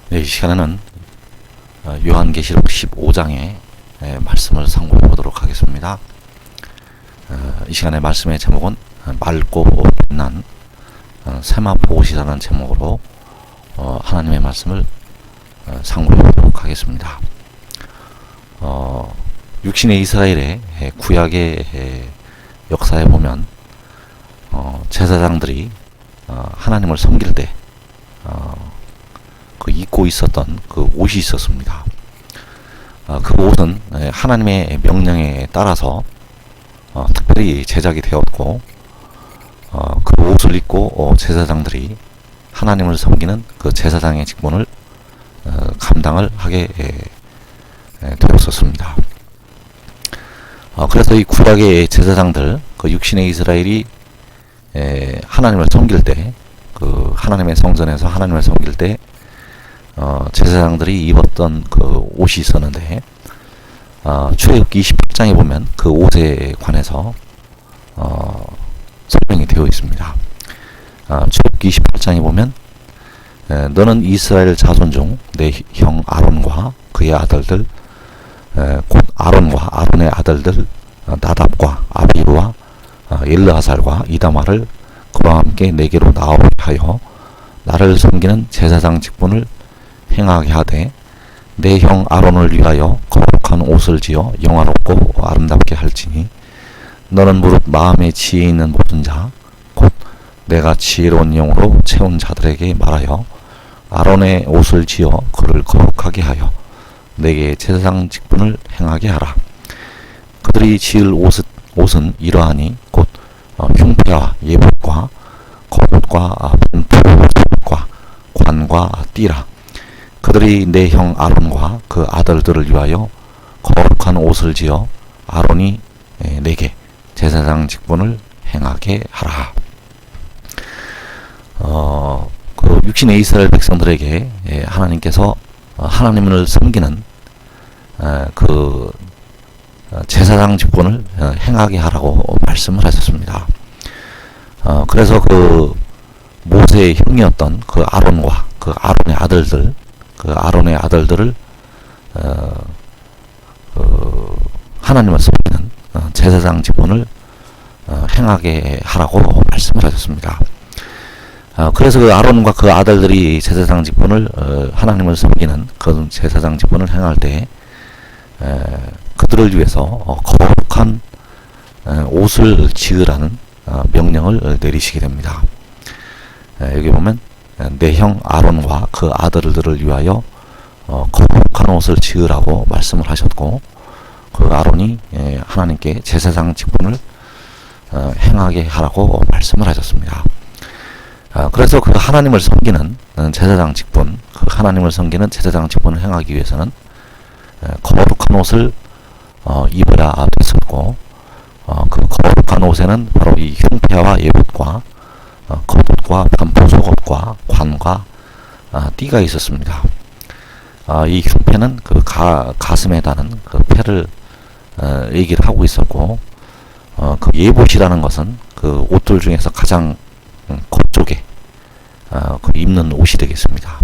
네, 이 시간에는 요한계시록 15장의 말씀을 상고해 보도록 하겠습니다. 이 시간의 말씀의 제목은 맑고 빛난 세마포옷이라는 제목으로 하나님의 말씀을 상고해 보도록 하겠습니다. 육신의 이스라엘의 구약의 역사에 보면 제사장들이 하나님을 섬길 때 그 입고 있었던 그 옷이 있었습니다. 그 옷은 하나님의 명령에 따라서 특별히 제작이 되었고, 그 옷을 입고 제사장들이 하나님을 섬기는 그 제사장의 직분을 감당을 하게 되었었습니다. 그래서 이 구약의 제사장들, 그 육신의 이스라엘이 하나님을 섬길 때, 그 하나님의 성전에서 하나님을 섬길 때 제사장들이 입었던 그 옷이 있었는데, 출애굽기 28장에 보면 그 옷에 관해서 설명이 되어 있습니다. 출애굽기 28장에 보면 너는 이스라엘 자손 중 내 형 아론과 그의 아들들, 곧 아론과 아론의 아들들 나답과 아비후와 엘르아살과 이다마를 그와 함께 내게로 나오게 하여 나를 섬기는 제사장 직분을 행하게 하되, 내 형 아론을 위하여 거룩한 옷을 지어 영화롭고 아름답게 할지니, 너는 무릇 마음에 지혜 있는 모든 자 곧 내가 지혜로운 영으로 채운 자들에게 말하여 아론의 옷을 지어 그를 거룩하게 하여 내게 제사장 직분을 행하게 하라. 그들이 지을 옷은 이러하니 곧 흉패와 예복과 겉옷과 분포옷과 관과 띠라. 그들이 내 형 아론과 그 아들들을 위하여 거룩한 옷을 지어 아론이 내게 제사장 직분을 행하게 하라. 그 육신의 이스라엘 백성들에게 하나님께서 하나님을 섬기는 그 제사장 직분을 행하게 하라고 말씀을 하셨습니다. 그래서 그 모세의 형이었던 그 아론과 그 아론의 아들들, 그 아론의 아들들을 하나님을 섬기는 제사장 직분을 행하게 하라고 말씀을 하셨습니다. 그래서 그 아론과 그 아들들이 제사장 직분을 하나님을 섬기는 그 제사장 직분을 행할 때 그들을 위해서 거룩한 옷을 지으라는 명령을 내리시게 됩니다. 여기 보면 내 형 아론과 그 아들들을 위하여 거룩한 옷을 지으라고 말씀을 하셨고, 그 아론이 하나님께 제사장 직분을 행하게 하라고 말씀을 하셨습니다. 그래서 그 하나님을 섬기는 제사장 직분, 그 하나님을 섬기는 제사장 직분을 행하기 위해서는 거룩한 옷을 입어야 됐었고, 그 거룩한 옷에는 바로 이 흉패와 예복과 겉옷과 반포속옷과 관과 띠가 있었습니다. 이 흉패는 그 가슴에 다는 그 패를 얘기를 하고 있었고, 그 예봇이라는 것은 그 옷들 중에서 가장 겉쪽에 그 입는 옷이 되겠습니다.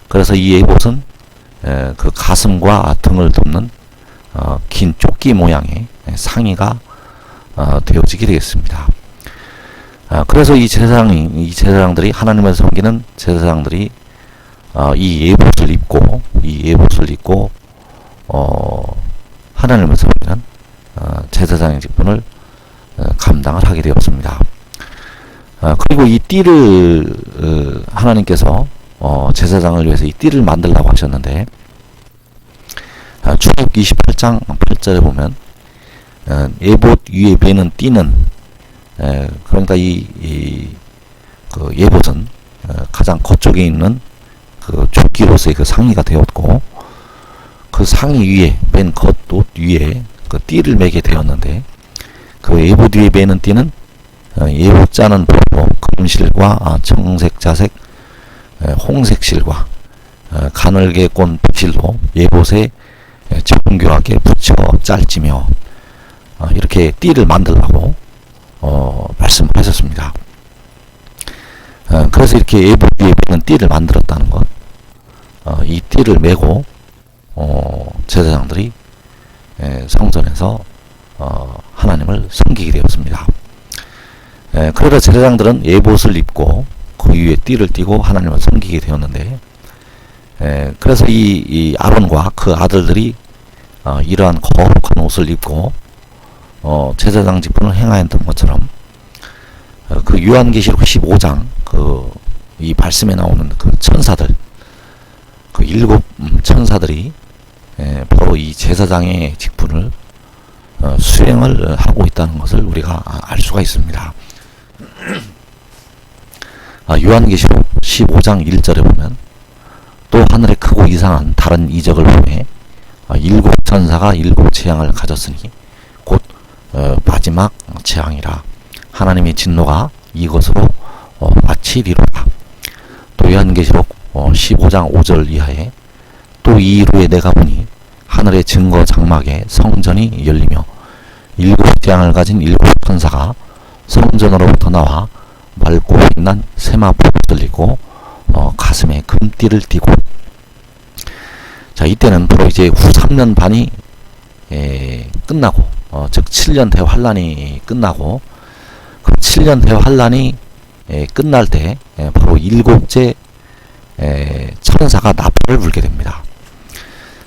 그래서 이 예봇은 그 가슴과 등을 돕는 긴 조끼 모양의 상의가 되어지게 되겠습니다. 그래서 이 제사장들이 하나님을 섬기는 제사장들이 이 예봇을 입고 하나님을 섬기는 제사장의 직분을 감당을 하게 되었습니다. 그리고 이 띠를 하나님께서 제사장을 위해서 이 띠를 만들라고 하셨는데, 출애굽기 28장 8절에 보면 예봇 위에 매는 띠는, 그러니까 그 예봇은 가장 겉쪽에 있는 그 조끼로서의 그 상의가 되었고, 그 상의 위에 맨 겉옷 위에 그 띠를 매게 되었는데, 그 예봇 위에 매는 띠는 예봇자는 보고 금실과 청색, 자색, 홍색 실과 가늘게 꼰 백실로 예봇에 정교하게 붙여 짤지며, 이렇게 띠를 만들라고 말씀을 하셨습니다. 그래서 이렇게 예복 위에 있는 띠를 만들었다는 것, 이 띠를 메고 제사장들이 성전에서 하나님을 섬기게 되었습니다. 그러다 제사장들은 예봇을 입고 그 위에 띠를 띠고 하나님을 섬기게 되었는데, 그래서 이 아론과 그 아들들이 이러한 거룩한 옷을 입고 제사장 직분을 행하였던 것처럼, 그 요한계시록 15장 이 말씀에 나오는 그 천사들, 그 7 천사들이 바로 이 제사장의 직분을 수행을 하고 있다는 것을 우리가 알 수가 있습니다. 요한계시록 15장 1절에 보면, 또 하늘에 크고 이상한 다른 이적을 보매 7 천사가 7 재앙을 가졌으니 곧 마지막 재앙이라. 하나님의 진노가 이것으로 마치리로다. 또 요한계시록 15장 5절 이하에, 또 이 이후에 내가 보니 하늘의 증거 장막에 성전이 열리며 7 재앙을 가진 7 천사가 성전으로부터 나와 맑고 빛난 세마포를 들리고 가슴에 금띠를 띠고. 자, 이때는 바로 이제 후 3년 반이 끝나고, 즉 7년 대환란이 끝나고, 그 7년 대환란이 끝날 때 바로 7째 천사가 나팔을 불게 됩니다.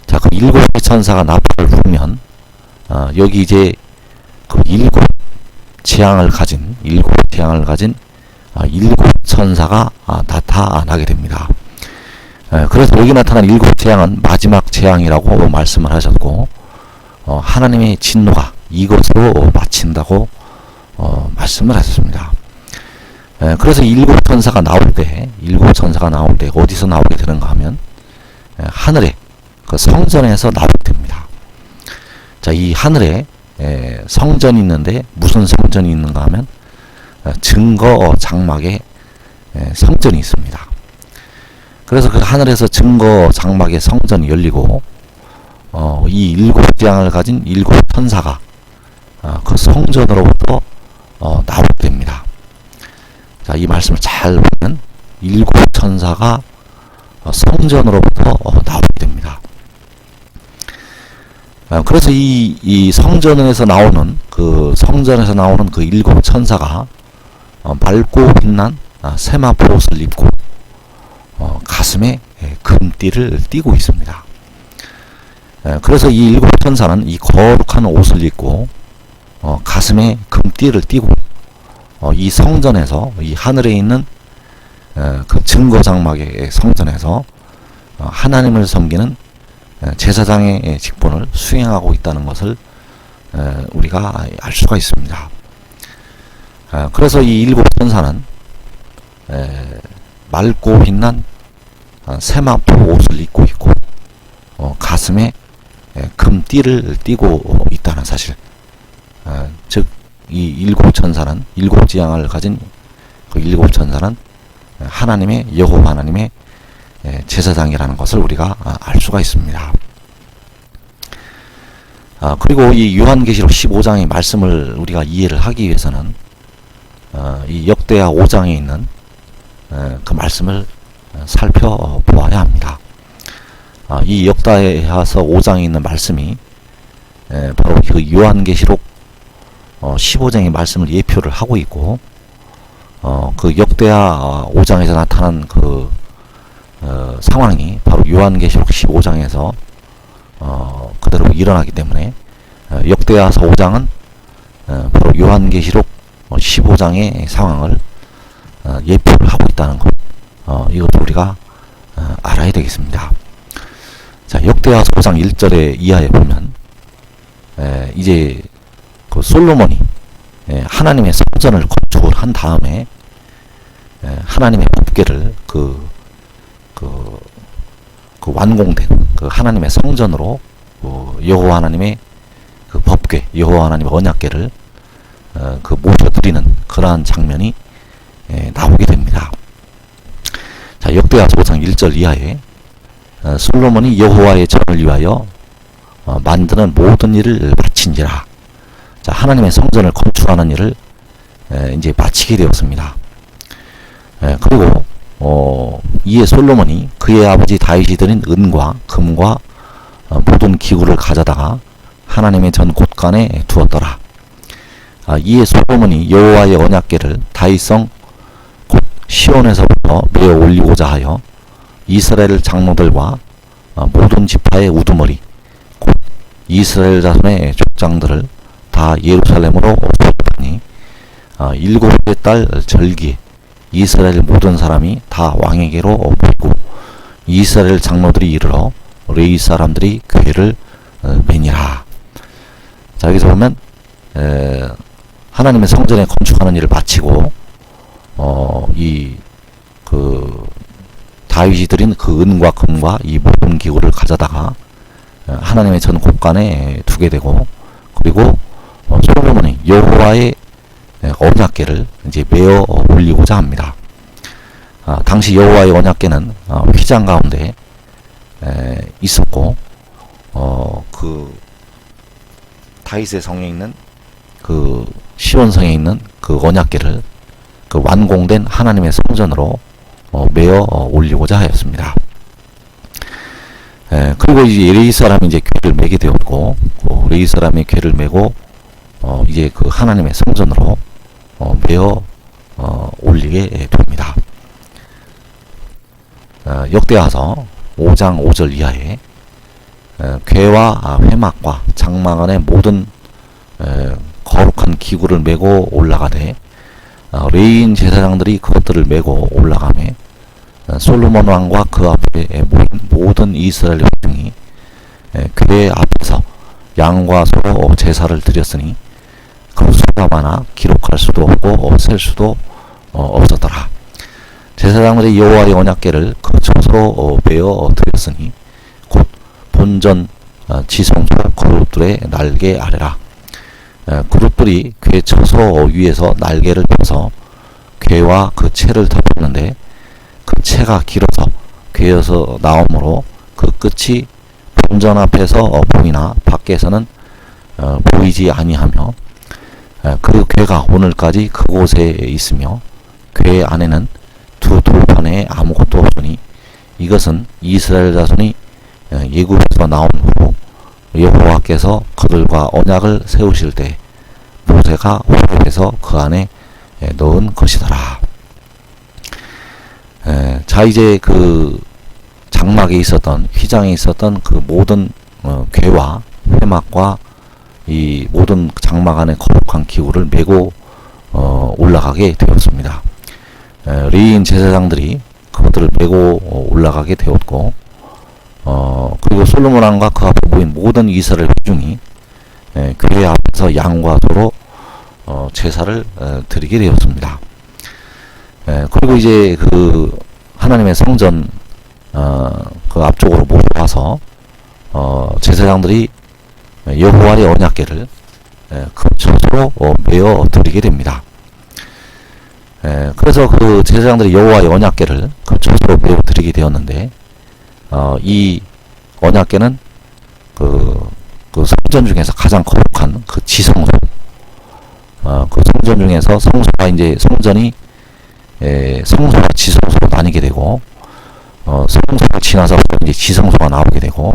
자, 그 7째 천사가 나팔을 불면 여기 이제 그 7 재앙을 가진 7 천사가 나타나게 됩니다. 그래서 여기 나타난 7 재앙은 마지막 재앙이라고 말씀을 하셨고, 하나님의 진노가 이것으로 마친다고 말씀을 하셨습니다. 그래서 7 천사가 나올 때 어디서 나오게 되는가 하면 하늘에, 그 성전에서 나오게 됩니다. 자, 이 하늘에 성전이 있는데 무슨 성전이 있는가 하면 증거 장막에 성전이 있습니다. 그래서 그 하늘에서 증거 장막의 성전이 열리고 이 7 재앙을 가진 7 천사가 그 성전으로부터 나오게 됩니다. 자, 이 말씀을 잘 보면 7 천사가 성전으로부터 나오게 됩니다. 그래서 이 성전에서 나오는 그 7 천사가 맑고 빛난 세마포 옷을 입고 가슴에 금띠를 띠고 있습니다. 그래서 이 7 천사는 이 거룩한 옷을 입고 가슴에 금띠를 띠고 이 성전에서, 이 하늘에 있는 그 증거장막의 성전에서 하나님을 섬기는 제사장의 직분을 수행하고 있다는 것을 우리가 알 수가 있습니다. 그래서 이 7 천사는 맑고 빛난 세마포 옷을 입고 있고 가슴에 금띠를 띠고 있다는 사실, 즉 이 7 천사는 7 재앙을 가진 그 7 천사는 하나님의, 여호와 하나님의 제사장이라는 것을 우리가 알 수가 있습니다. 그리고 이 요한계시록 15장의 말씀을 우리가 이해를 하기 위해서는 이 역대하 5장에 있는 그 말씀을 살펴보아야 합니다. 이 역대하서 5장에 있는 말씀이 바로 그 요한계시록 15장의 말씀을 예표를 하고 있고, 그 역대하 5장에서 나타난 그 상황이 바로 요한계시록 15장에서 그대로 일어나기 때문에 역대하서 5장은 바로 요한계시록 15장의 상황을 예표를 하고 있다는 것, 이것도 우리가 알아야 되겠습니다. 자, 역대하서 5장 1절에 이하에 보면 이제 그 솔로몬이 하나님의 성전을 건축을 한 다음에 하나님의 법궤를 그 완공된 그 하나님의 성전으로 여호와 하나님의 그 법궤, 여호와 하나님의 언약궤를 그 모셔드리는 그러한 장면이 나오게 됩니다. 자, 역대하서 5장 1절 이하에 솔로몬이 여호와의 전을 위하여 만드는 모든 일을 마친지라. 자, 하나님의 성전을 건축하는 일을 이제 마치게 되었습니다. 그리고 이에 솔로몬이 그의 아버지 다윗이 드린 은과 금과 모든 기구를 가져다가 하나님의 전 곳간에 두었더라. 이에 솔로몬이 여호와의 언약궤를 다윗성 곧 시온에서부터 메어 올리고자 하여 이스라엘 장로들과 모든 지파의 우두머리 곧 이스라엘 자손의 족장들을 다 예루살렘으로 소집하니 7째 달 절기에 이스라엘 모든 사람이 다 왕에게로 모이고 이스라엘 장로들이 이르러 레위 사람들이 궤를 매니라. 자, 여기서 보면 하나님의 성전에 건축하는 일을 마치고 다윗이 드린 그 은과 금과 이 모든 기구를 가져다가 하나님의 전 곳간에 두게 되고, 그리고 솔로몬이 여호와의 언약궤를 이제 메어 올리고자 합니다. 당시 여호와의 언약궤는 휘장 가운데 있었고, 그 다윗의 성에 있는 그 시온성에 있는 그 언약궤를 그 완공된 하나님의 성전으로 메어 올리고자 하였습니다. 그리고 이제 레위 사람이 이제 궤를 메게 되었고, 레위 사람이 궤를 메고 이제 그 하나님의 성전으로 메어 올리게 됩니다. 역대하서 5장 5절 이하에 궤와 회막과 장막 안에 모든 거룩한 기구를 메고 올라가되 레위인 제사장들이 그것들을 메고 올라가매 솔로몬 왕과 그 앞에 모인 모든 이스라엘 백성이 궤 앞에서 양과 소로 제사를 드렸으니 그 수가 많아 기록할 수도 없고 셀 수도 없었더라. 제사장들이 여호와의 언약궤를 그 처소로 메어 드렸으니 곧 본전 지성소 그룹들의 날개 아래라. 그룹들이 궤 처소 위에서 날개를 펴서 궤와 그 채를 덮었는데 그 채가 길어서 궤에서 나오므로 그 끝이 본전 앞에서 보이나 밖에서는 보이지 아니하며 그 궤가 오늘까지 그곳에 있으며 궤 안에는 두 돌판에 아무것도 없으니 이것은 이스라엘 자손이 예굽에서 나온 후 여호와께서 그들과 언약을 세우실 때 모세가 호렙에서 그 안에 넣은 것이더라. 자, 이제 그 장막에 있었던 휘장에 있었던 그 모든 궤와 회막과 이 모든 장막 안에 거룩한 기구를 메고 올라가게 되었습니다. 레위인 제사장들이 그것들을 메고 올라가게 되었고, 그리고 솔로몬 왕과 그 앞에 모인 모든 이스라엘 회중이 궤 앞에서 양과 소로 제사를 드리게 되었습니다. 그리고 이제 그 하나님의 성전 그 앞쪽으로 모여와서 제사장들이 여호와의 언약궤를 그 처소로 메어 드리게 됩니다. 그래서 그 제사장들이 여호와의 언약궤를 그 처소로 메어 드리게 되었는데, 이 언약궤는 그 성전 중에서 가장 거룩한 그 지성소, 그 성전 중에서 성소가 이제 성전이 성소와 지성소로 나뉘게 되고, 성소를 지나서 이제 지성소가 나오게 되고,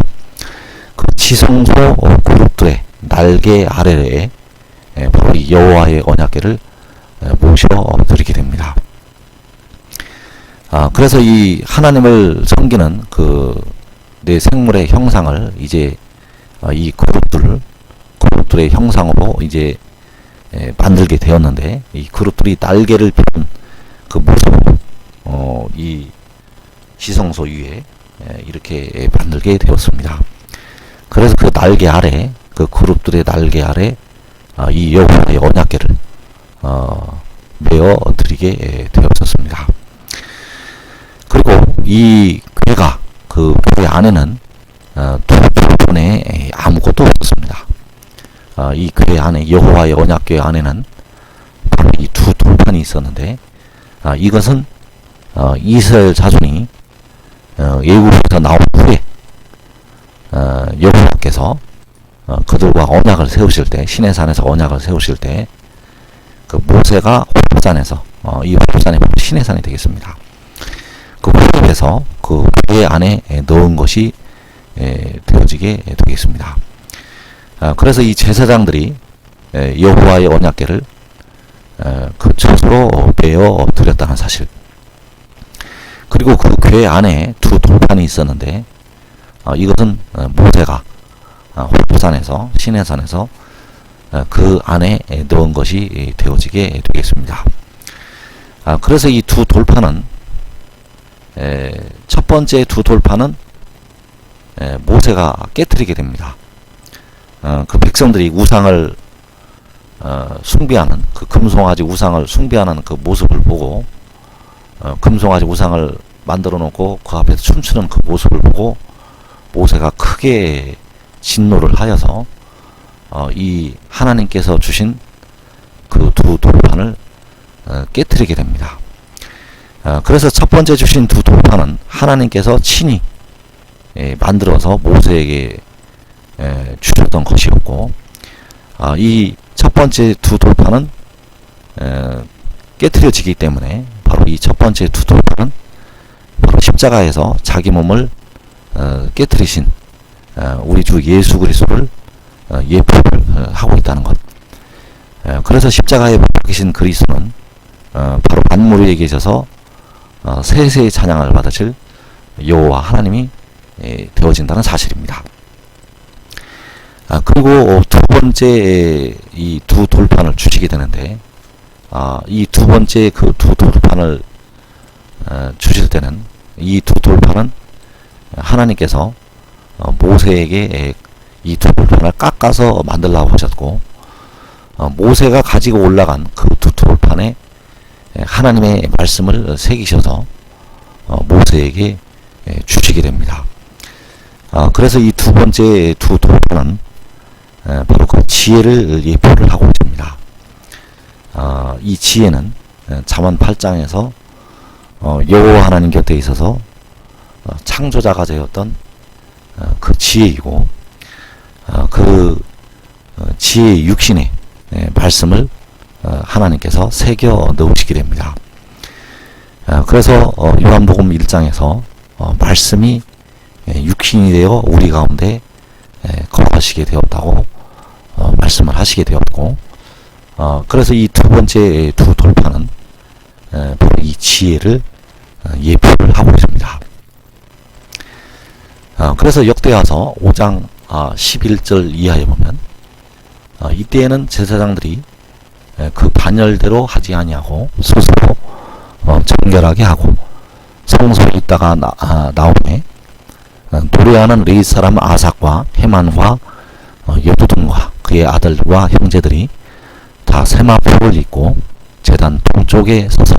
그 지성소 그룹들의 날개 아래에 바로 이 여호와의 언약궤를 모셔 드리게 됩니다. 그래서 이 하나님을 섬기는 그 내 생물의 형상을 이제 이 그룹들의 형상으로 이제 만들게 되었는데, 이 그룹들이 날개를 펴는 그 모습으로 이 지성소 위에 이렇게 만들게 되었습니다. 그래서 그 날개 아래, 그 그룹들의 날개 아래 이 여호와의 언약궤를 메어 드리게 되었었습니다. 그리고 이 궤가 그 궤 안에는 두 돌판에 아무것도 없었습니다. 이 궤 안에, 여호와의 언약궤 안에는 바로 이 두 돌판이 있었는데, 이것은 이스라엘 자손이 애굽에서 나온 후에 여호와께서 그들과 언약을 세우실 때, 시내산에서 언약을 세우실 때 그 모세가 호렙산에서 이 호렙산이 바로 시내산이 되겠습니다. 해서 그 궤 안에 넣은 것이 되어지게 되겠습니다. 그래서 이 제사장들이 여호와의 언약궤를 그 처소로 빼어 드렸다는 사실, 그리고 그 궤 안에 두 돌판이 있었는데 이것은 모세가 호렙산에서, 시내산에서 그 안에 넣은 것이 되어지게 되겠습니다. 그래서 이 두 돌판은, 첫 번째 두 돌판은 모세가 깨뜨리게 됩니다. 그 백성들이 우상을 숭배하는, 그 금송아지 우상을 숭배하는 그 모습을 보고, 금송아지 우상을 만들어 놓고 그 앞에서 춤추는 그 모습을 보고 모세가 크게 진노를 하여서 이 하나님께서 주신 그 두 돌판을 깨뜨리게 됩니다. 그래서 첫 번째 주신 두 돌판은 하나님께서 친히 만들어서 모세에게 주셨던 것이었고, 이 첫 번째 두 돌판은 깨뜨려지기 때문에 바로 이 첫 번째 두 돌판은 바로 십자가에서 자기 몸을 깨뜨리신 우리 주 예수 그리스도를 예표를 하고 있다는 것. 그래서 십자가에 못 박히신 그리스도는 바로 만물 위에 계셔서 세세의 찬양을 받으실 여호와 하나님이 되어진다는 사실입니다. 그리고 두 번째 이 두 돌판을 주시게 되는데, 이 두 번째 그 두 돌판을 주실 때는 이 두 돌판은 하나님께서 모세에게 이 두 돌판을 깎아서 만들라고 하셨고, 모세가 가지고 올라간 그 두 돌판에 하나님의 말씀을 새기셔서 모세에게 주시게 됩니다. 그래서 이 두 번째 두 돌판은 바로 그 지혜를 예표를 하고 있습니다. 이 지혜는 잠언 8장에서 여호와 하나님 곁에 있어서 창조자가 되었던 그 지혜이고, 그 지혜의 육신의 말씀을 하나님께서 새겨 넣으시게 됩니다. 그래서 요한복음 1장에서 말씀이 육신이 되어 우리 가운데 거하시게 되었다고 말씀을 하시게 되었고, 그래서 이 두 번째 두 돌판은 바로 이 지혜를 예표를 하고 있습니다. 그래서 역대하서 5장 11절 이하에 보면 이때에는 제사장들이 그 반열대로 하지 아니하고 스스로 정결하게 하고 성소에 있다가 나오매 노래하는 레위 사람 아삭과 헤만과 여두둔과 그의 아들과 형제들이 다 세마포를 입고 제단 동쪽에 서서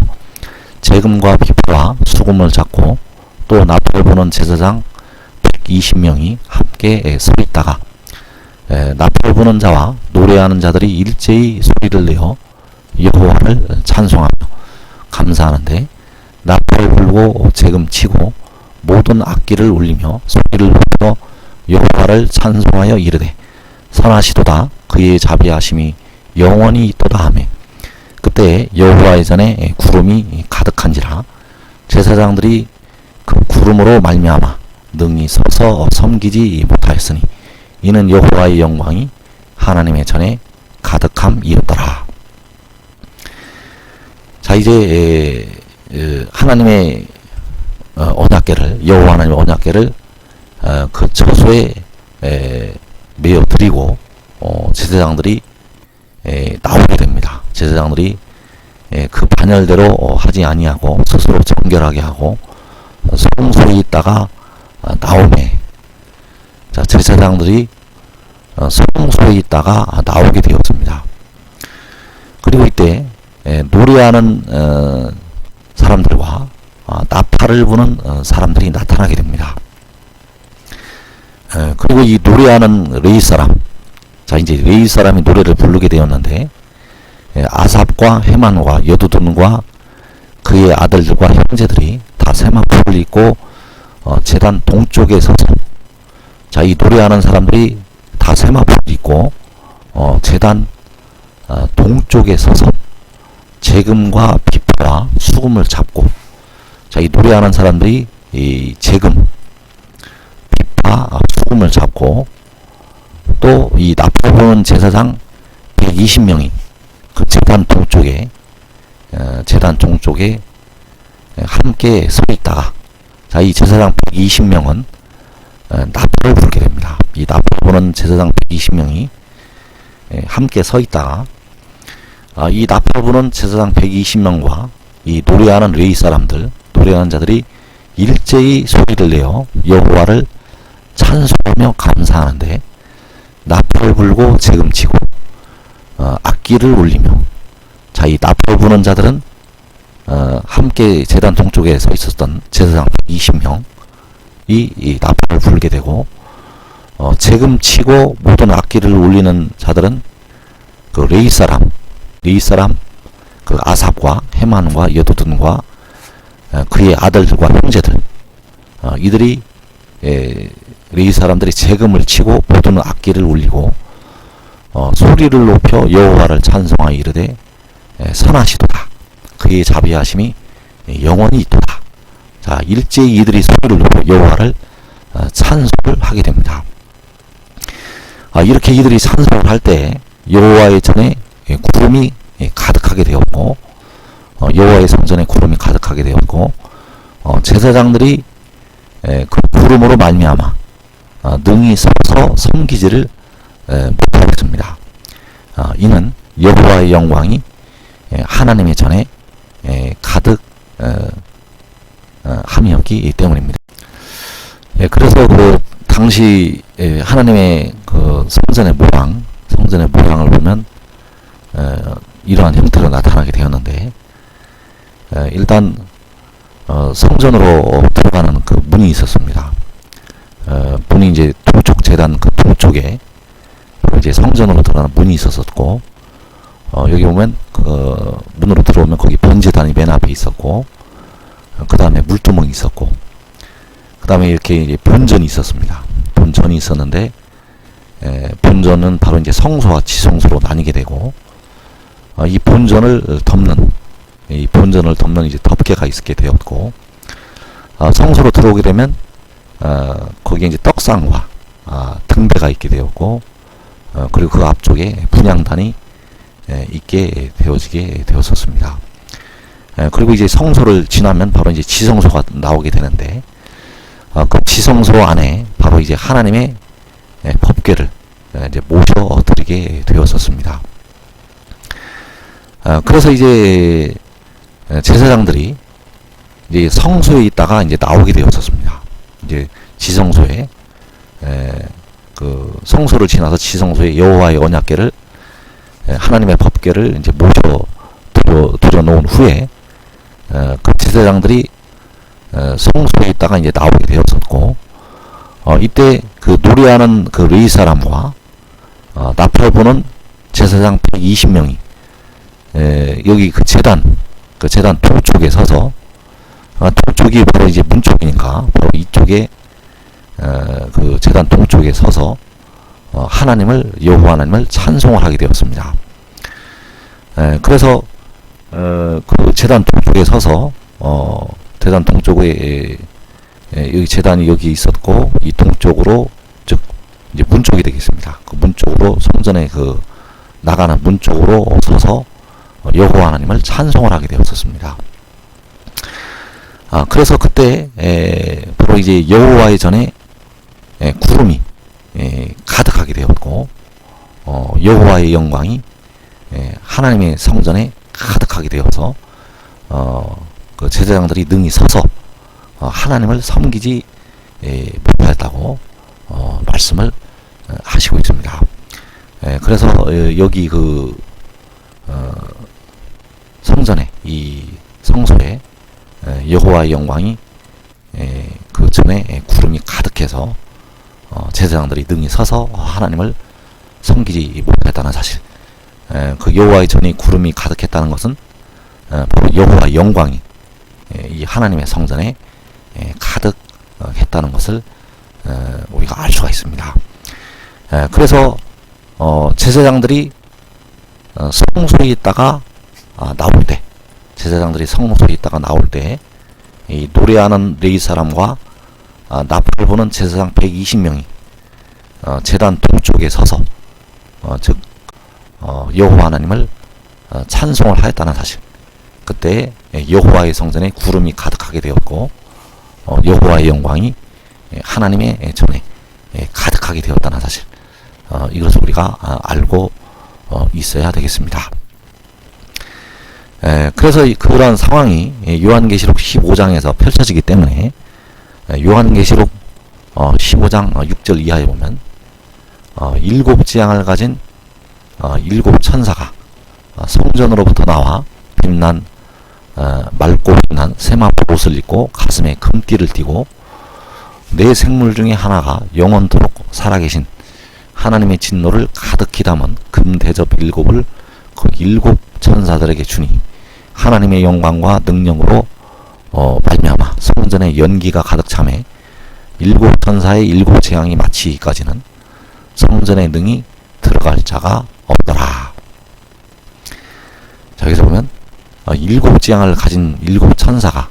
재금과 비파와 수금을 잡고 또 나팔 부는 제사장 120명이 함께 서 있다가 나팔 부는 자와 노래하는 자들이 일제히 소리를 내어 여호와를 찬송하며 감사하는데, 나팔 불고 재금 치고 모든 악기를 울리며 소리를 불러 여호와를 찬송하여 이르되 선하시도다 그의 자비하심이 영원히 있도다 하매, 그때 여호와의 전에 구름이 가득한지라 제사장들이 그 구름으로 말미암아 능히 서서 섬기지 못하였으니 이는 여호와의 영광이 하나님의 전에 가득함이었더라. 자, 이제 하나님의 언약궤를, 여호와 하나님의 언약궤를 그 처소에 메어 드리고 제사장들이 나오게 됩니다. 제사장들이 그 반열대로 하지 아니하고 스스로 정결하게 하고 성소에 있다가 나오매, 자, 제사장들이 성소에 있다가 나오게 되었습니다. 그리고 이때 노래하는 사람들과 나팔을 부는 사람들이 나타나게 됩니다. 그리고 이 노래하는 레위 사람, 자, 이제 레위 사람이 노래를 부르게 되었는데, 아삽과 헤만과 여두둔과 그의 아들들과 형제들이 다 세마포를 입고 제단 동쪽에 서서, 자, 이 노래하는 사람들이 다 세마포를 입고 제단 동쪽에 서서 재금과 비파와 수금을 잡고, 자, 이 노래하는 사람들이 이 재금, 비파, 수금을 잡고 또 이 납을 보는 제사장 120명이 그 재단 동쪽에 함께 서 있다가, 자, 이 제사장 120명은 나팔을 불게 됩니다. 이 나팔 보는 제사장 120명이 함께 서 있다가, 이 나팔 부는 제사장 120명과 이 노래하는 레위 사람들, 노래하는 자들이 일제히 소리를 내어 여호와를 찬송하며 감사하는데, 나팔을 불고 재금치고 악기를 울리며, 자, 이 나팔 부는 자들은 함께 제단 동쪽에 서 있었던 제사장 120명이 이 나팔을 불게 되고, 재금치고 모든 악기를 울리는 자들은 그 레위 사람 그 아삽과 헤만과 여두둔과 그의 아들들과 형제들, 이들이 레위 사람들이 재금을 치고 모든 악기를 울리고 소리를 높여 여호와를 찬송하여 이르되 선하시도다, 그의 자비하심이 영원히 있도다. 자, 일제히 이들이 소리를 높여 여호와를 찬송을 하게 됩니다. 이렇게 이들이 찬송을 할 때 여호와의 전에 구름이 가득하게 되었고, 여호와의 성전에 구름이 가득하게 되었고, 제사장들이 그 구름으로 말미암아 능히 서서 섬기지를 못하겠습니다. 이는 여호와의 영광이 하나님의 전에 가득 함이었기 때문입니다. 그래서 그 당시 하나님의 그 성전의 모양을 보면 이러한 형태로 나타나게 되었는데, 일단 성전으로 들어가는 그 문이 있었습니다. 문이 이제 동쪽 제단 그 동쪽에 이제 성전으로 들어가는 문이 있었고, 여기 보면 그 문으로 들어오면 거기 번제단이 맨 앞에 있었고, 그 다음에 물두멍이 있었고, 그 다음에 이렇게 이제 본전이 있었습니다. 본전이 있었는데, 본전은 바로 이제 성소와 지성소로 나뉘게 되고, 이 본전을 덮는 이제 덮개가 있게 되었고, 성소로 들어오게 되면 거기에 이제 떡상과 등대가 있게 되었고, 그리고 그 앞쪽에 분향단이 있게 되어지게 되었었습니다. 그리고 이제 성소를 지나면 바로 이제 지성소가 나오게 되는데, 그 지성소 안에 바로 이제 하나님의 법궤를 이제 모셔드리게 되었었습니다. 그래서 이제 제사장들이 이제 성소에 있다가 이제 나오게 되었었습니다. 이제 지성소에 그 성소를 지나서 지성소에 여호와의 언약궤를, 하나님의 법궤를 이제 들여 놓은 후에 그 제사장들이 성소에 있다가 이제 나오게 되었었고, 이때 그 노래하는 그 레위 사람과 나팔 부는 제사장 120명이 여기 그 재단 동쪽에 서서, 동쪽이 바로 이제 문 쪽이니까 바로 이쪽에 그 재단 동쪽에 서서 여호와 하나님을 찬송을 하게 되었습니다. 그래서 그 재단 동쪽에 서서 재단 동쪽에 여기 재단이 여기 있었고, 이 동쪽으로, 즉 이제 문 쪽이 되겠습니다. 그 문 쪽으로, 성전의 그 나가는 문 쪽으로 서서 여호와 하나님을 찬송을 하게 되었었습니다. 그래서 그때 바로 이제 여호와의 전에 구름이 가득하게 되었고, 여호와의 영광이 하나님의 성전에 가득하게 되어서 그 제사장들이 능히 서서 하나님을 섬기지 못하였다고 말씀을 하시고 있습니다. 그래서 여기 그 성전에, 이 성소에 여호와의 영광이 그 전에 구름이 가득해서 제사장들이 능히 서서 하나님을 섬기지 못했다는 사실, 그 여호와의 전에 구름이 가득했다는 것은 바로 여호와의 영광이 이 하나님의 성전에 가득했다는 것을 우리가 알 수가 있습니다. 그래서 제사장들이 성소에 있다가 나올 때, 제사장들이 성소에 있다가 나올 때 이 노래하는 레위 사람과 나팔을 보는 제사장 120명이 제단 동쪽에 서서 즉 여호와 하나님을 찬송을 하였다는 사실. 그때 여호와의 성전에 구름이 가득하게 되었고 여호와의 영광이 하나님의 전에 가득하게 되었다는 사실. 이것을 우리가 알고 있어야 되겠습니다. 그래서 그러한 상황이 요한계시록 15장에서 펼쳐지기 때문에 요한계시록 15장 6절 이하에 보면 일곱 재앙을 가진 일곱 천사가 성전으로부터 나와 빛난 맑고 빛난 세마포 옷을 입고 가슴에 금띠를 띠고 네 생물 중에 하나가 영원토록 살아계신 하나님의 진노를 가득히 담은 금대접 일곱을 그 일곱 천사들에게 주니 하나님의 영광과 능력으로 말미암아 성전에 연기가 가득 차매 일곱 천사의 일곱 재앙이 마치기까지는 성전의 능히 들어갈 자가 없더라. 자, 여기서 보면 일곱 재앙을 가진 일곱 천사가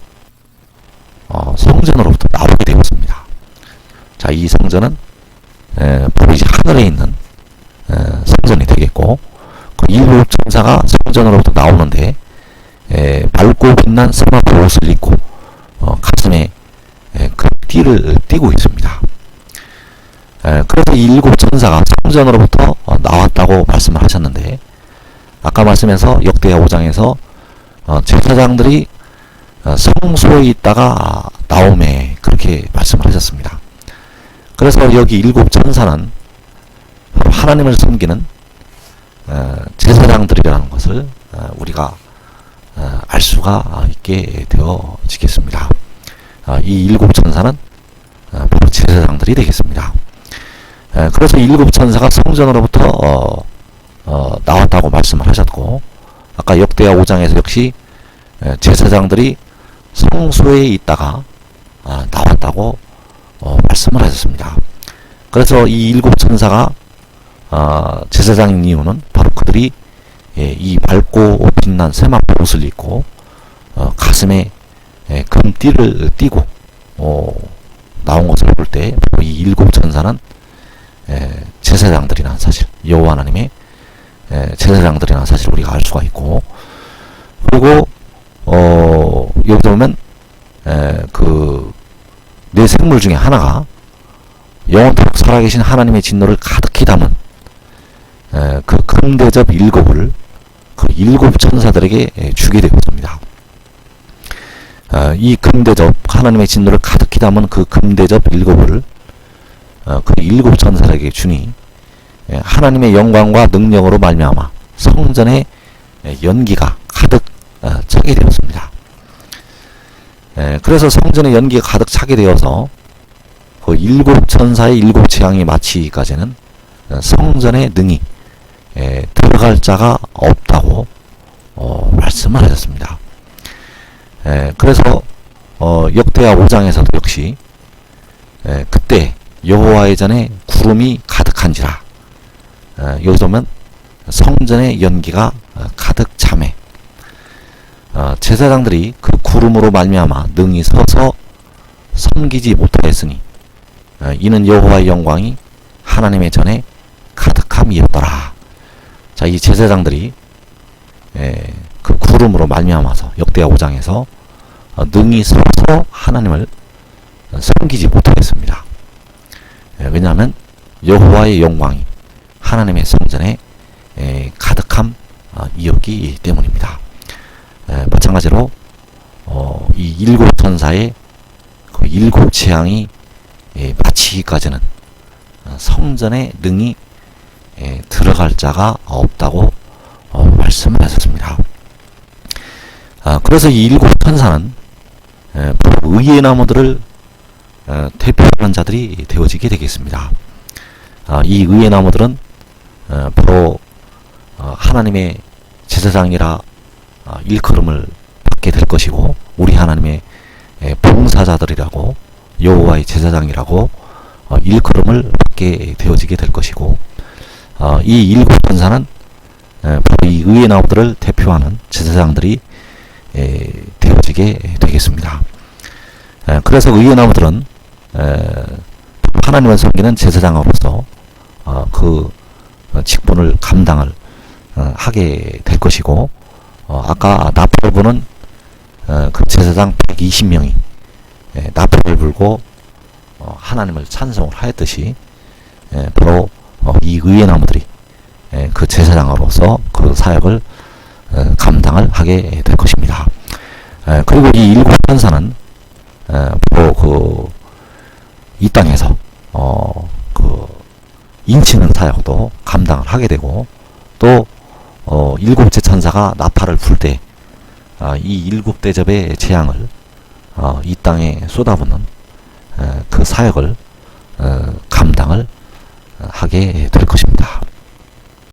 성전으로부터 나오게 되었습니다. 자, 이 성전은 바로 이제 하늘에 있는 성전이 되겠고, 그 일곱 천사가 성전으로부터 나오는데 맑고 빛난 세마포 옷을 입고 가슴에 그 띠를 띠고 있습니다. 그래서 이 일곱 천사가 성전으로부터 나왔다고 말씀을 하셨는데, 아까 말씀에서 역대하 5장에서 제사장들이 성소에 있다가 나오매 그렇게 말씀을 하셨습니다. 그래서 여기 일곱 천사는 바로 하나님을 섬기는 제사장들이라는 것을 우리가 알 수가 있게 되어지겠습니다. 이 일곱 천사는 바로 제사장들이 되겠습니다. 그래서 일곱 천사가 성전으로부터 나왔다고 말씀을 하셨고, 아까 역대하 5장에서 역시 제사장들이 성소에 있다가 나왔다고 말씀을 하셨습니다. 그래서 이 일곱 천사가 제사장인 이유는 바로 그들이 이 맑고 빛난 세마포 옷을 입고 가슴에 금띠를 띠고 나온 것을 볼 때 이 일곱 천사는 제사장들이라는 사실, 여호와 하나님의 제사장들이라는 사실을 우리가 알 수가 있고, 그리고 여기서 보면 그 네 생물 중에 하나가 영원토록 살아계신 하나님의 진노를 가득히 담은 그 금대접 일곱을 그 일곱 천사들에게 주게 되었습니다. 이 금대접, 하나님의 진노를 가득히 담은 그 금대접 일곱을 그 일곱 천사에게 주니 하나님의 영광과 능력으로 말미암아 성전에 연기가 가득 차게 되었습니다. 그래서 성전에 연기가 가득 차게 되어서 그 일곱 천사의 일곱 재앙이 마치기까지는 성전에 능히 들어갈 자가 없다고 말씀을 하셨습니다. 그래서 역대하 5장에서도 역시 그때 여호와의 전에 구름이 가득한지라, 여기서 보면 성전의 연기가 가득 차매 제사장들이 그 구름으로 말미암아 능히 서서 섬기지 못하였으니 이는 여호와의 영광이 하나님의 전에 가득함이었더라. 자, 이 제사장들이 그 구름으로 말미암아서 역대하 5장에서 능히 서서 하나님을 섬기지 못하였습니다. 왜냐하면 여호와의 영광이 하나님의 성전에 가득함이었기 때문입니다. 마찬가지로 이 일곱 천사의 그 일곱 재앙이 마치기까지는 성전에 능히 들어갈 자가 없다고 말씀을 하셨습니다. 그래서 이 일곱 천사는 의의 나무들을 대표하는 자들이 되어지게 되겠습니다. 이 의의 나무들은 바로 하나님의 제사장이라 일컬음을 받게 될 것이고, 우리 하나님의 봉사자들이라고, 여호와의 제사장이라고 일컬음을 받게 되어지게 될 것이고, 이 일곱 천사는 바로 이 의의 나무들을 대표하는 제사장들이 되어지게 되겠습니다. 그래서 의회나무들은 하나님을 섬기는 제사장으로서 그 직분을 감당을 하게 될 것이고, 아까 나팔을 부는 그 제사장 120명이 나팔을 불고 하나님을 찬송을 하였듯이, 바로 이 의회나무들이 그 제사장으로서 그 사역을 감당을 하게 될 것입니다. 그리고 이 일곱 천사는 바로 이 땅에서 그 인치는 사역도 감당을 하게 되고, 또 일곱째 천사가 나팔을 불 때 이 일곱 대접의 재앙을 이 땅에 쏟아붓는 그 사역을 감당을 하게 될 것입니다.